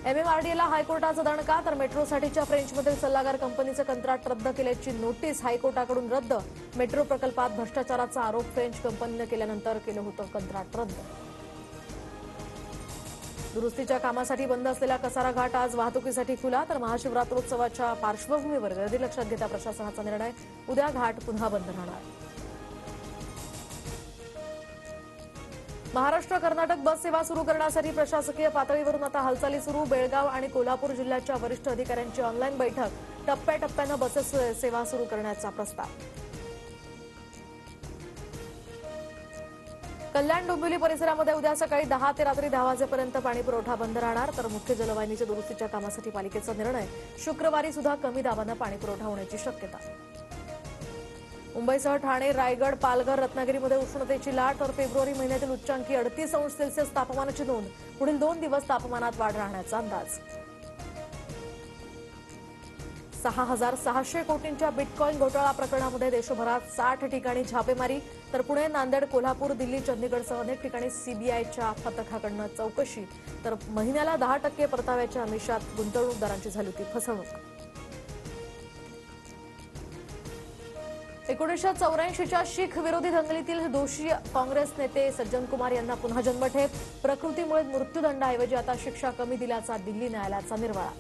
एमएमआरडीएला हायकोर्टाचा दणका, तर मेट्रोसाठीच्या फ्रेंचमधील सल्लागार कंपनीचं कंत्राट रद्द केल्याची नोटीस हायकोर्टाकडून रद्द. मेट्रो प्रकल्पात भ्रष्टाचाराचा आरोप फ्रेंच कंपनीनं केल्यानंतर केलं होतं कंत्राट रद्द. दुरुस्तीच्या कामासाठी बंद असलेला कसारा घाट आज वाहतुकीसाठी खुला, तर महाशिवरात्रोत्सवाच्या पार्श्वभूमीवर गर्दी लक्षात घेता प्रशासनाचा निर्णय. उद्या घाट पुन्हा बंद राहणार. महाराष्ट्र कर्नाटक बस सेवा सुरू करण्यासाठी प्रशासकीय पातळीवरून आता हालचाली सुरू. बेळगाव आणि कोल्हापूर जिल्ह्याच्या वरिष्ठ अधिकाऱ्यांची ऑनलाईन बैठक. टप्प्याटप्प्यानं बसेस सेवा सुरू करण्याचा प्रस्ताव. कल्याण डोंबिवली परिसरामध्ये उद्या सकाळी 10 ते रात्री 10 वाजेपर्यंत पाणी पुरवठा बंद राहणार, तर मुख्य जलवाहिनीच्या दुरुस्तीच्या कामासाठी पालिकेचा निर्णय. शुक्रवारी सुद्धा कमी दाबानं पाणी पुरवठा होण्याची शक्यता. मुंबईसह ठाणे, रायगड, पालघर, रत्नागिरीमध्ये उष्णतेची लाट, तर फेब्रुवारी महिन्यातील उच्चांकी 38 अंश सेल्सिअस तापमानाची नोंद. पुढील 2 दिवस तापमानात वाढ राहण्याचा अंदाज. 6,600 कोटींच्या बिटकॉईन घोटाळा प्रकरणामध्ये देशभरात 60 ठिकाणी छापेमारी, तर पुणे, नांदेड, कोल्हापूर, दिल्ली, चंदीगडसह अनेक ठिकाणी सीबीआयच्या पथकाकडनं चौकशी. तर महिन्याला 10% परताव्याच्या आमिषात गुंतवणूकदारांची झाली होती फसवणूक. 1984च्या शीख विरोधी दंगलीतील दोषी काँग्रेस नेते सज्जन कुमार यांना पुन्हा जन्मठेप. प्रकृतीमुळे मृत्यूदंडाऐवजी आता शिक्षा कमी दिल्याचा दिल्ली न्यायालयाचा निर्वाळा.